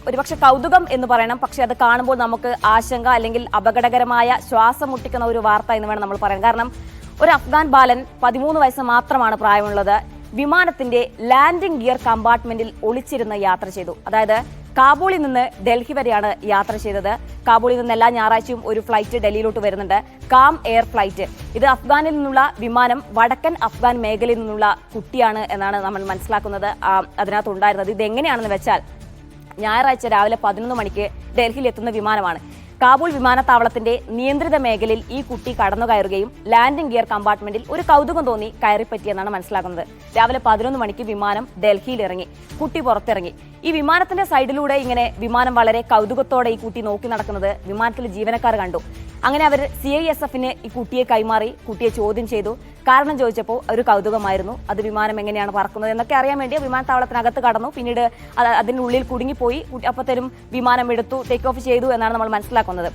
ഒരുപക്ഷെ കൗതുകം എന്ന് പറയണം, പക്ഷെ അത് കാണുമ്പോൾ നമുക്ക് ആശങ്ക അല്ലെങ്കിൽ അപകടകരമായ ശ്വാസം മുട്ടിക്കുന്ന ഒരു വാർത്ത എന്ന് വേണം നമ്മൾ പറയാൻ. കാരണം ഒരു അഫ്ഗാൻ ബാലൻ 13 വയസ്സ് മാത്രമാണ് പ്രായമുള്ളത്. വിമാനത്തിന്റെ ലാൻഡിംഗ് ഗിയർ കമ്പാർട്ട്മെന്റിൽ ഒളിച്ചിരുന്ന് യാത്ര ചെയ്തു. അതായത് കാബൂളിൽ നിന്ന് ഡൽഹി വരെയാണ് യാത്ര ചെയ്തത്. കാബൂളിൽ നിന്ന് എല്ലാ ഞായറാഴ്ചയും ഒരു ഫ്ലൈറ്റ് ഡൽഹിയിലോട്ട് വരുന്നുണ്ട്, കാം എയർ ഫ്ലൈറ്റ്. ഇത് അഫ്ഗാനിൽ നിന്നുള്ള വിമാനം വടക്കൻ അഫ്ഗാൻ മേഖലയിൽ നിന്നുള്ള കുട്ടിയാണ് എന്നാണ് നമ്മൾ മനസ്സിലാക്കുന്നത് അതിനകത്തുണ്ടായിരുന്നത്. ഇതെങ്ങനെയാണെന്ന് വെച്ചാൽ ഞായറാഴ്ച രാവിലെ 11 മണിക്ക് ഡൽഹിയിൽ എത്തുന്ന വിമാനമാണ്. കാബൂൾ വിമാനത്താവളത്തിന്റെ നിയന്ത്രിത മേഖലയിൽ ഈ കുട്ടി കടന്നു കയറുകയും ലാൻഡിംഗ് ഗിയർ കമ്പാർട്ട്മെന്റിൽ ഒരു കൗതുകം തോന്നി കയറിപ്പറ്റിയെന്നാണ് മനസ്സിലാക്കുന്നത്. രാവിലെ 11 മണിക്ക് വിമാനം ഡൽഹിയിൽ ഇറങ്ങി, കുട്ടി പുറത്തിറങ്ങി. ഈ വിമാനത്തിന്റെ സൈഡിലൂടെ ഇങ്ങനെ വിമാനം വളരെ കൗതുകത്തോടെ ഈ കുട്ടി നോക്കി നടക്കുന്നത് വിമാനത്തിലെ ജീവനക്കാർ കണ്ടു. അങ്ങനെ അവർ CISFന് ഈ കുട്ടിയെ കൈമാറി, കുട്ടിയെ ചോദ്യം ചെയ്തു. കാരണം ചോദിച്ചപ്പോൾ ഒരു കൗതുകമായിരുന്നു, അത് വിമാനം എങ്ങനെയാണ് പറക്കുന്നത് എന്നൊക്കെ അറിയാൻ വേണ്ടി വിമാനത്താവളത്തിനകത്ത് കടന്നു. പിന്നീട് അതിനുള്ളിൽ കുടുങ്ങിപ്പോയി. അപ്പത്തരും വിമാനം എടുത്തു, ടേക്ക് ഓഫ് ചെയ്തു എന്നാണ് നമ്മൾ മനസ്സിലാക്കുന്നത്.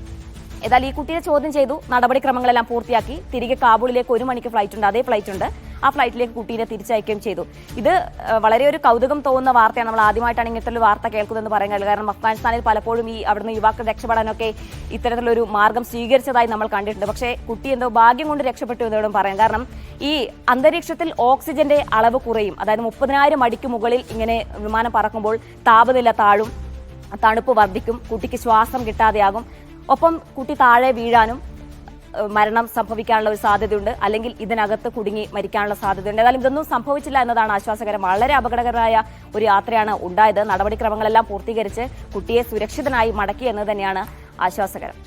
ഏതായാലും ഈ കുട്ടിയെ ചോദ്യം ചെയ്തു, നടപടിക്രമങ്ങളെല്ലാം പൂർത്തിയാക്കി. തിരികെ കാബൂളിലേക്ക് 1 മണിക്ക് ഫ്ലൈറ്റ് ഉണ്ട്, അതേ ഫ്ലൈറ്റ് ഉണ്ട്. ആ ഫ്ലൈറ്റിലേക്ക് കുട്ടീനെ തിരിച്ചയക്കുകയും ചെയ്തു. ഇത് വളരെ ഒരു കൗതുകം തോന്നുന്ന വാർത്തയാണ്. നമ്മൾ ആദ്യമായിട്ടാണ് ഇങ്ങനത്തെ ഒരു വാർത്ത കേൾക്കുന്നതെന്ന് പറയാൻ കഴിയും. കാരണം അഫ്ഗാനിസ്ഥാനിൽ പലപ്പോഴും അവിടുന്ന് യുവാക്കൾ രക്ഷപ്പെടാനൊക്കെ ഇത്തരത്തിലൊരു മാർഗം സ്വീകരിച്ചതായി നമ്മൾ കണ്ടിട്ടുണ്ട്. പക്ഷേ കുട്ടി എന്തോ ഭാഗ്യം കൊണ്ട് രക്ഷപ്പെട്ടു എന്നോടും പറയാം. കാരണം ഈ അന്തരീക്ഷത്തിൽ ഓക്സിജന്റെ അളവ് കുറയും. അതായത് 30,000 അടിക്ക് മുകളിൽ ഇങ്ങനെ വിമാനം പറക്കുമ്പോൾ താപനില താഴും, തണുപ്പ് വർദ്ധിക്കും, കുട്ടിക്ക് ശ്വാസം കിട്ടാതെയാകും. ഒപ്പം കുട്ടി താഴെ വീഴാനും മരണം സംഭവിക്കാനുള്ള ഒരു സാധ്യതയുണ്ട്, അല്ലെങ്കിൽ ഇതിനകത്ത് കുടുങ്ങി മരിക്കാനുള്ള സാധ്യതയുണ്ട്. ഏതായാലും ഇതൊന്നും സംഭവിച്ചില്ല എന്നതാണ് ആശ്വാസകരം. വളരെ അപകടകരമായ ഒരു യാത്രയാണ് ഉണ്ടായത്. നടപടിക്രമങ്ങളെല്ലാം പൂർത്തീകരിച്ച് കുട്ടിയെ സുരക്ഷിതനായി മടക്കി എന്ന് തന്നെയാണ് ആശ്വാസകരം.